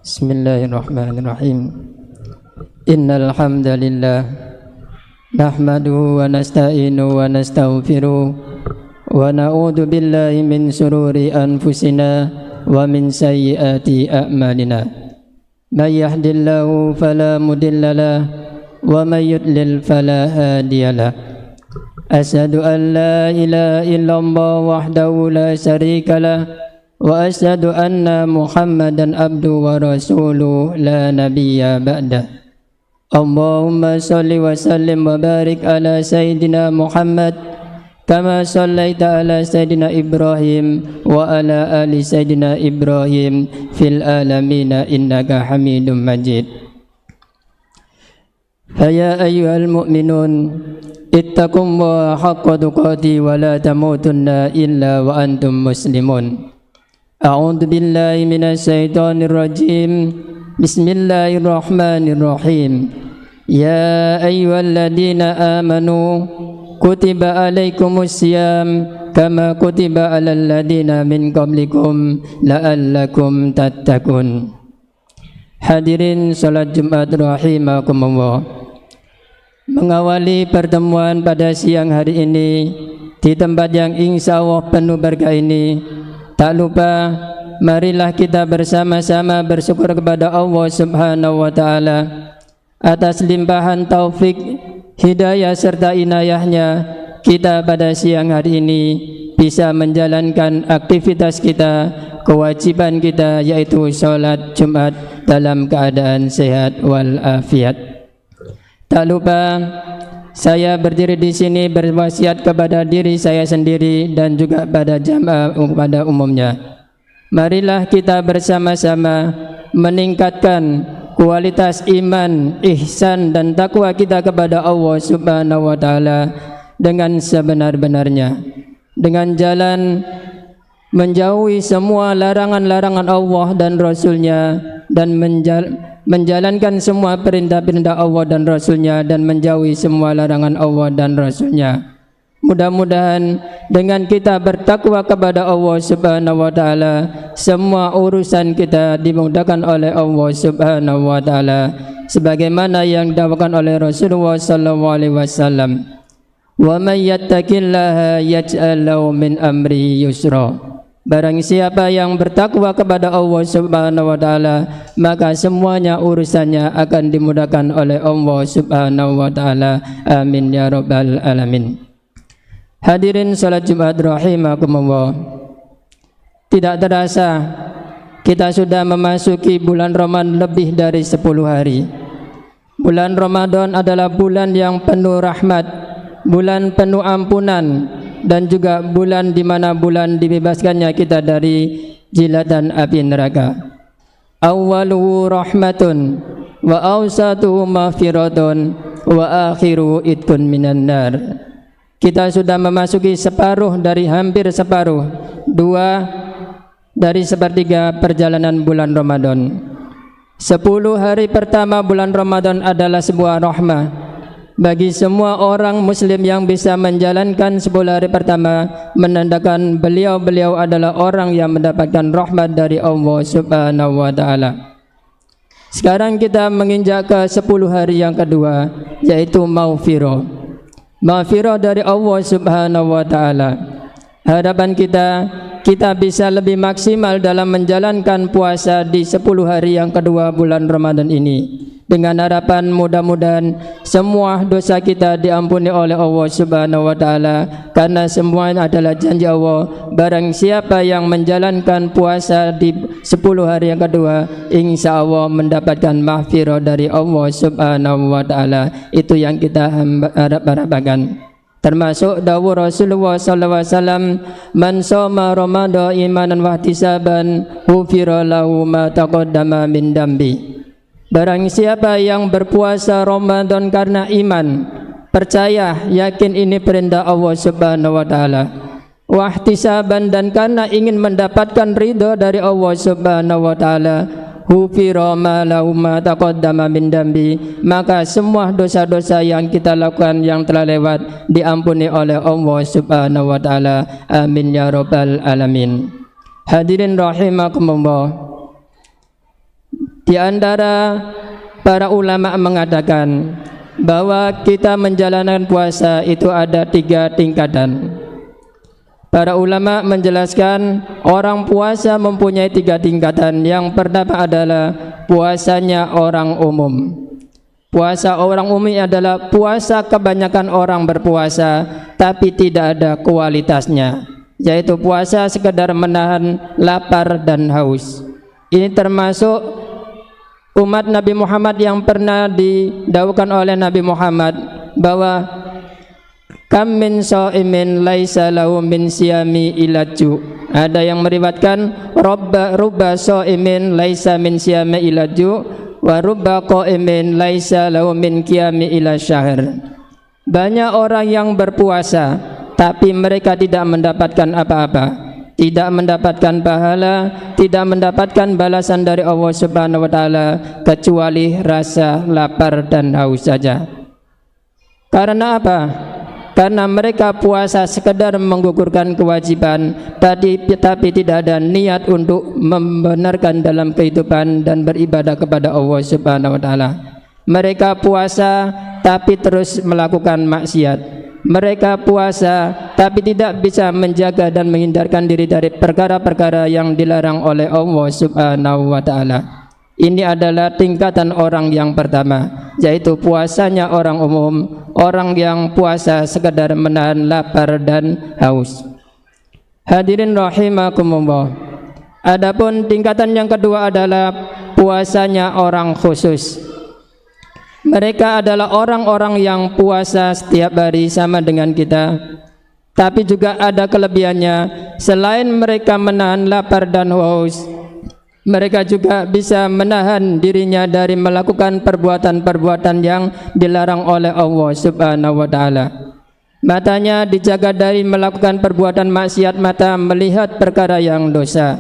Bismillahirrahmanirrahim. Innal hamdalillah nahmaduhu wa nasta'inuhu wa nastaghfiruh wa na'udzu billahi min shururi anfusina wa min sayyiati a'malina. May yahdihillahu fala mudilla lahu wa may yudlil fala hadiya lahu. Asyhadu an la ilaha illallah wahdahu la syarika lahu wa asyhadu anna Muhammadan abduhu wa rasuluhu la nabiyya ba'dah. Allahumma shalli wa sallim wa barik ala sayyidina Muhammad kama shallaita ala sayyidina Ibrahim wa ala ali sayyidina Ibrahim fil alamin innaka Hamidum Majid. Faya ayyuhal mu'minun ittaqullaha haqqa tuqatih wa la tamutunna illa wa antum muslimun. A'udzu billahi minasy syaithanir rajim. Bismillahirrahmanirrahim. Ya ayyuhalladzina amanu kutiba alaikumus syiyam kama kutiba alal ladzina min qablikum la'allakum tattaqun. Hadirin salat Jumat rahimakumullah. Mengawali pertemuan pada siang hari ini di tempat yang insyaallah penuh berkah ini, tak lupa marilah kita bersama-sama bersyukur kepada Allah Subhanahu wa taala atas limpahan taufik, hidayah serta inayahnya kita pada siang hari ini bisa menjalankan aktivitas kita, kewajiban kita, yaitu sholat Jumat dalam keadaan sehat walafiat. Tak lupa saya berdiri di sini berwasiat kepada diri saya sendiri dan juga pada jamaah pada umumnya. Marilah kita bersama-sama meningkatkan kualitas iman, ihsan dan takwa kita kepada Allah Subhanahu wa taala dengan sebenar-benarnya, dengan jalan menjauhi semua larangan-larangan Allah dan Rasul-Nya dan menjalankan semua perintah-perintah Allah dan Rasul-Nya dan menjauhi semua larangan Allah dan Rasul-Nya. Mudah-mudahan dengan kita bertakwa kepada Allah Subhanahu wa taala, semua urusan kita dimudahkan oleh Allah Subhanahu wa taala sebagaimana yang didakwakan oleh Rasulullah sallallahu alaihi wasallam. Wa may yattaqillaha yaj'al lahu min amrihi yusra. Barang siapa yang bertakwa kepada Allah Subhanahu wa taala, maka semuanya urusannya akan dimudahkan oleh Allah Subhanahu wa taala. Amin ya rabbal alamin. Hadirin salat Jumat rahimakumullah. Tidak terasa kita sudah memasuki bulan Ramadan lebih dari 10 hari. Bulan Ramadan adalah bulan yang penuh rahmat, bulan penuh ampunan, dan juga bulan di mana bulan dibebaskannya kita dari jilatan api neraka. Awwaluhu rahmatun wa awsatuhu maghfiratun wa akhiruhu itqun minan nar. Kita sudah memasuki separuh dari hampir separuh, 2 dari sepertiga perjalanan bulan Ramadan. 10 hari pertama bulan Ramadan adalah sebuah rahmah bagi semua orang muslim yang bisa menjalankan 10 hari pertama, menandakan beliau-beliau adalah orang yang mendapatkan rahmat dari Allah Subhanahu wa taala. Sekarang kita menginjak ke 10 hari yang kedua, yaitu maghfirah. Maghfirah dari Allah Subhanahu wa taala. Harapan kita bisa lebih maksimal dalam menjalankan puasa di 10 hari yang kedua bulan Ramadan ini. Dengan harapan mudah-mudahan semua dosa kita diampuni oleh Allah Subhanahu wa taala, karena semuanya adalah janji Allah. Barang siapa yang menjalankan puasa di 10 hari yang kedua, insya Allah mendapatkan maghfirah dari Allah Subhanahu wa taala. Itu yang kita harapkan. Termasuk dawuh Rasulullah sallallahu alaihi wasallam, man shoma ramadhana imanan wa ihtisaban ghufira lahu ma taqaddama min dambi. Barang siapa yang berpuasa Ramadan karena iman, percaya, yakin ini perintah Allah Subhanahu wa taala, wahtisaban dan karena ingin mendapatkan ridha dari Allah Subhanahu wa taala, ghufira ma lahu ma taqaddama min dambi, maka semua dosa-dosa yang kita lakukan yang telah lewat diampuni oleh Allah Subhanahu wa taala. Amin ya rabbal alamin. Hadirin rahimakumullah. Di antara para ulama mengatakan bahwa kita menjalankan puasa itu ada 3 tingkatan. Para ulama menjelaskan orang puasa mempunyai 3 tingkatan. Yang pertama adalah puasanya orang umum. Puasa orang umum adalah puasa kebanyakan orang berpuasa tapi tidak ada kualitasnya, yaitu puasa sekedar menahan lapar dan haus. Ini termasuk umat Nabi Muhammad yang pernah didawuhkan oleh Nabi Muhammad bahwa kam min shaimin laisa lahu min siyami ilaju. Ada yang meriwayatkan rubba shaimin laisa min siyami ilaju wa rubba qaimin laisa lahu min qiyami ila syahr. Banyak orang yang berpuasa tapi mereka tidak mendapatkan apa-apa, tidak mendapatkan pahala, tidak mendapatkan balasan dari Allah Subhanahu wa taala kecuali rasa lapar dan haus saja. Karena apa? Karena mereka puasa sekedar menggugurkan kewajiban tapi tidak ada niat untuk membenarkan dalam kehidupan dan beribadah kepada Allah Subhanahu wa taala. Mereka puasa tapi terus melakukan maksiat. Mereka puasa tapi tidak bisa menjaga dan menghindarkan diri dari perkara-perkara yang dilarang oleh Allah Subhanahu wa taala. Ini adalah tingkatan orang yang pertama, yaitu puasanya orang umum, orang yang puasa sekedar menahan lapar dan haus. Hadirin rahimakumullah. Adapun tingkatan yang kedua adalah puasanya orang khusus. Mereka adalah orang-orang yang puasa setiap hari sama dengan kita, tapi juga ada kelebihannya. Selain mereka menahan lapar dan haus, mereka juga bisa menahan dirinya dari melakukan perbuatan-perbuatan yang dilarang oleh Allah Subhanahu wa taala. Matanya dijaga dari melakukan perbuatan maksiat, mata melihat perkara yang dosa.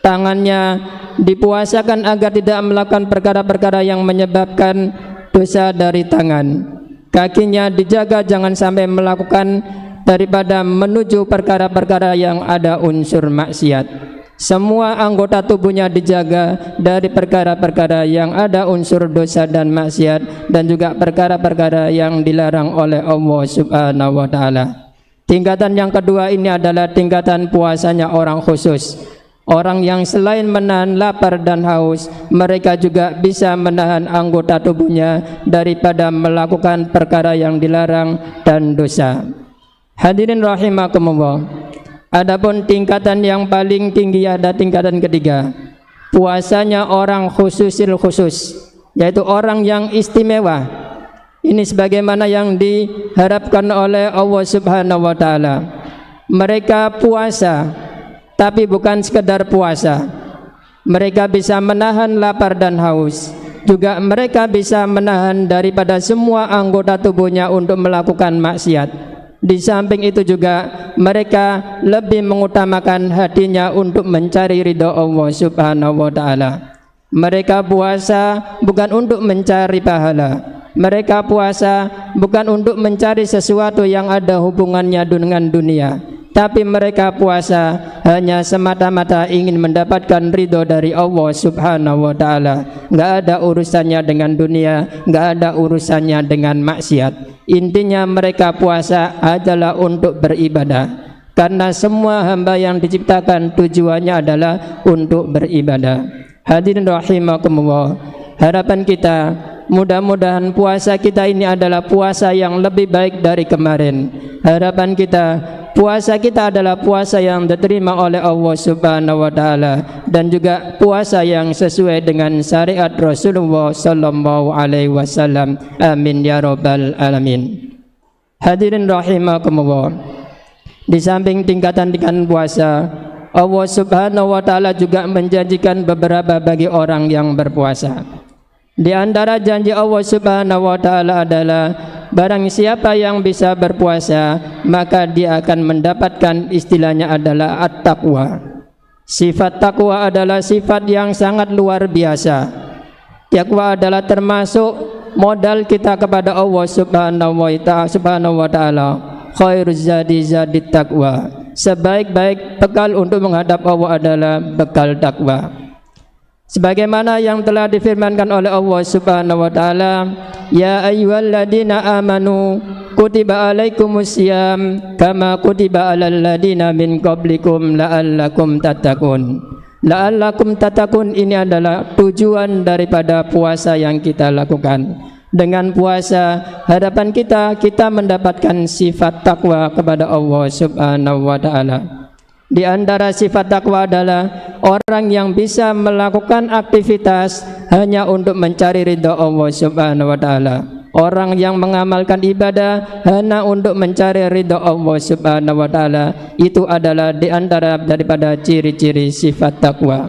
Tangannya dipuasakan agar tidak melakukan perkara-perkara yang menyebabkan dosa dari tangan. Kakinya dijaga jangan sampai melakukan daripada menuju perkara-perkara yang ada unsur maksiat. Semua anggota tubuhnya dijaga dari perkara-perkara yang ada unsur dosa dan maksiat, dan juga perkara-perkara yang dilarang oleh Allah Subhanahu wa taala. Tingkatan yang kedua ini adalah tingkatan puasanya orang khusus. Orang yang selain menahan lapar dan haus, mereka juga bisa menahan anggota tubuhnya daripada melakukan perkara yang dilarang dan dosa. Hadirin rahimakumullah. Adapun tingkatan yang paling tinggi ada tingkatan ketiga, puasanya orang khususil khusus, yaitu orang yang istimewa. Ini sebagaimana yang diharapkan oleh Allah Subhanahu wa taala. Mereka puasa tapi bukan sekedar puasa. Mereka bisa menahan lapar dan haus. Juga mereka bisa menahan daripada semua anggota tubuhnya untuk melakukan maksiat. Di samping itu juga mereka lebih mengutamakan hatinya untuk mencari ridha Allah Subhanahu wa taala. Mereka puasa bukan untuk mencari pahala. Mereka puasa bukan untuk mencari sesuatu yang ada hubungannya dengan dunia, tapi mereka puasa hanya semata-mata ingin mendapatkan ridho dari Allah Subhanahu wa taala. Enggak ada urusannya dengan dunia, enggak ada urusannya dengan maksiat. Intinya mereka puasa adalah untuk beribadah, karena semua hamba yang diciptakan tujuannya adalah untuk beribadah. Hadirin rahimakumullah. Harapan kita mudah-mudahan puasa kita ini adalah puasa yang lebih baik dari kemarin. Harapan kita puasa kita adalah puasa yang diterima oleh Allah Subhanahu wa taala, dan juga puasa yang sesuai dengan syariat Rasulullah sallallahu alaihi wasallam. Amin ya rabbal alamin. Hadirin rahimakumullah. Di samping tingkatan-tingkatan puasa, Allah Subhanahu wa taala juga menjanjikan beberapa bagi orang yang berpuasa. Di antara janji Allah Subhanahu wa taala adalah barang siapa yang bisa berpuasa, maka dia akan mendapatkan istilahnya adalah at-taqwa. Sifat takwa adalah sifat yang sangat luar biasa. Takwa adalah termasuk modal kita kepada Allah Subhanahu wa taala. Khairuz zadi zadit taqwa. Sebaik-baik bekal untuk menghadap Allah adalah bekal takwa. sebagaimana yang telah difirmankan oleh Allah Subhanahu wa taala, ya ayyuhalladzina amanu kutiba alaikumusiyam kama kutiba alal ladzina min qablikum la'allakum tattaqun. La'allakum tattaqun ini adalah tujuan daripada puasa yang kita lakukan. Dengan puasa, harapan kita mendapatkan sifat takwa kepada Allah Subhanahu wa taala. Di antara sifat takwa adalah orang yang bisa melakukan aktivitas hanya untuk mencari ridha Allah Subhanahu wa taala. Orang yang mengamalkan ibadah hanya untuk mencari ridha Allah Subhanahu wa taala, itu adalah di antara daripada ciri-ciri sifat takwa.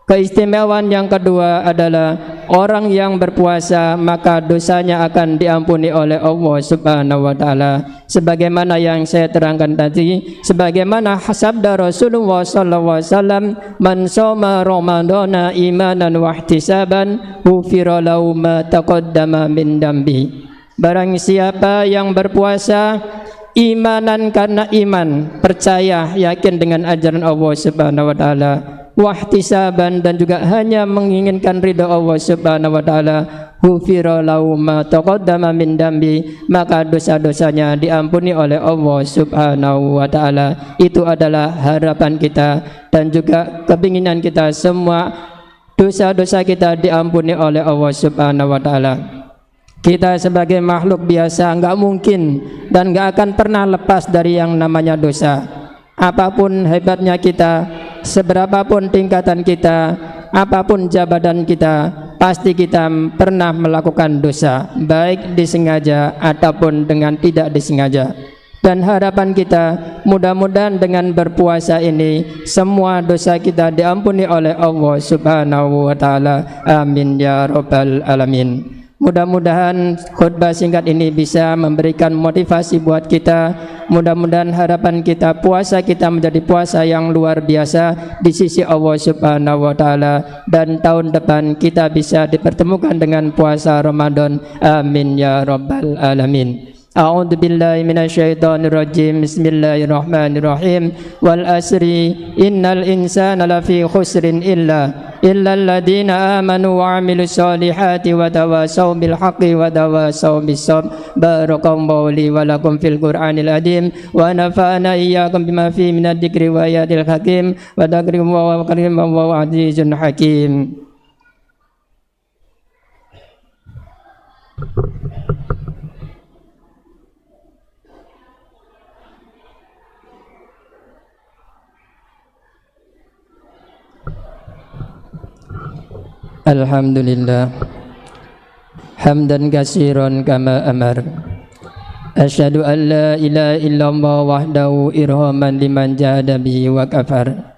Keistimewaan yang kedua adalah orang yang berpuasa maka dosanya akan diampuni oleh Allah Subhanahu wa taala, sebagaimana yang saya terangkan tadi, sebagaimana sabda Rasulullah sallallahu alaihi wasallam, man shoma ramadhana imanan wa ihtisaban ghufira lahu ma taqaddama min dambi. Barang siapa yang berpuasa imanan karena iman, percaya yakin dengan ajaran Allah Subhanahu wa taala, wahtisaban dan juga hanya menginginkan ridha Allah Subhanahu wa taala, ghufira lahu ma taqaddama min dambi, maka dosa-dosanya diampuni oleh Allah Subhanahu wa taala. Itu adalah harapan kita dan juga keinginan kita, semua dosa-dosa kita diampuni oleh Allah Subhanahu wa taala. Kita sebagai makhluk biasa enggak mungkin dan enggak akan pernah lepas dari yang namanya dosa. Apapun hebatnya kita, seberapapun tingkatan kita, apapun jabatan kita, pasti kita pernah melakukan dosa, baik disengaja ataupun dengan tidak disengaja. Dan harapan kita, mudah-mudahan dengan berpuasa ini semua dosa kita diampuni oleh Allah Subhanahu wa taala. Amin ya rabbal alamin. Mudah-mudahan khutbah singkat ini bisa memberikan motivasi buat kita. Mudah-mudahan harapan kita, puasa kita menjadi puasa yang luar biasa di sisi Allah Subhanahu wa taala, dan tahun depan kita bisa dipertemukan dengan puasa Ramadan. Amin ya rabbal alamin. A'udzu billahi minasyaitonir rajim. Bismillahirrahmanirrahim. Wal asri innal insana lafi khusrin illa alladziina amanu wa 'amilus solihati wa tawasaw bil haqqi wa tawasaw bis sabr. Barakallahu li wa lakum fil Qur'anil azim wa nafa'ana iyyakum bima fihi minadh dzikri wa ayatil hakim wa dzikrum wa karim wa azizun hakim. Alhamdulillah hamdan katsiran kama amar. Asyhadu an la ilaha illallah wahdahu irhaman liman jahada bihi wa kafar.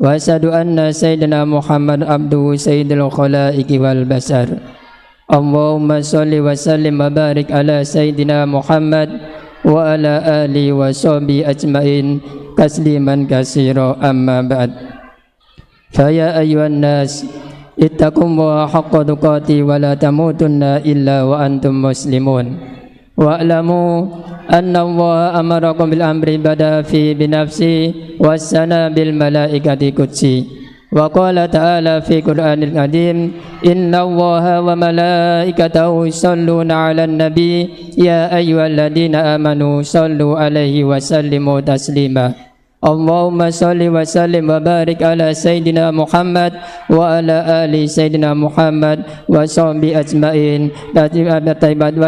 Wa asyhadu anna sayyidina Muhammad abduhu sayyidul khalaiqi wal basar. Allahumma sholli wa sallim wa barik ala sayyidina Muhammad wa ala alihi wa sahbihi ajmain tasliman katsira, amma ba'd. Fa ya ayyuhan nas ittaqullaha haqqa tuqatih wa la tamutunna illa wa antum muslimun. Wa'lamu anna Allaha amarakum bil amri bada fi binafsi wassana bil malaikati qudsi. Wa qala ta'ala fi Qur'anil Azim, inna Allaha wa malaikatahu yusholluna 'alan nabi ya ayyuhalladzina amanu shollu 'alaihi wa sallimu taslima. Allahumma sholli wa sallim wa barik ala sayyidina Muhammad wa ala ali sayyidina Muhammad wa sahbihi ajmain wa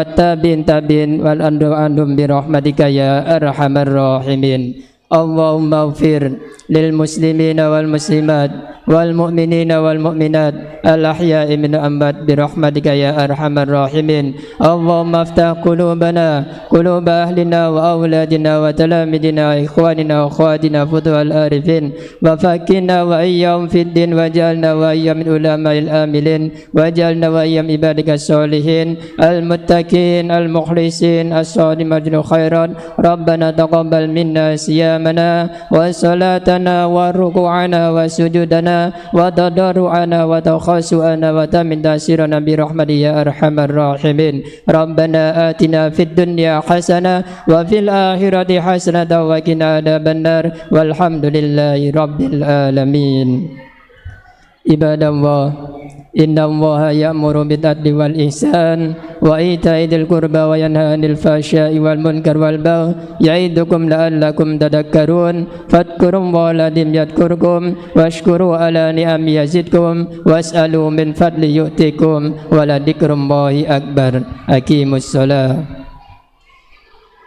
tabi'in wal andum bi rahmatika ya arhamar rahimin. Allahumma ighfir lil muslimina wal muslimat wal mu'minina wal mu'minat al ahya'i min amwat bi rahmatika ya arhamar rahimin. Allahumma iftah qulubana quluba ahlina wa awladina wa talamidina wa ikhwanina wa akhwatina futuhal arifin wa fakina wa iyyam fid din wa jalna wa iyyam min ulama'il amilin wa jalna wa iyyam ibadika sholihin al muttaqin al mukhlisin as-sadiqin khairan. Rabbana taqabbal minna siyamana wa salatana wa ruku'ana wa sujudana wa tadarru'ana wa takhasu'ana wa tamin tasirana bi rahmati ya arhamar rahimin. Rabbana atina fid dunya hasanah wa fil akhirati hasanah wa qina adzabannar walhamdulillahi rabbil alamin. Ibadallah, innallaha ya'muru bil adli wal ihsan wa ita'i dzil qurba wa yanha 'anil fahsya'i wal munkar wal baghi ya'idukum la'allakum tadhakkarun fadhkurullaha alazim yadhkurkum washkuru ala ni'ami yazidkum was'alu min fadli yu'tikum wa la dzikrullahi akbar. Aqimus shalah.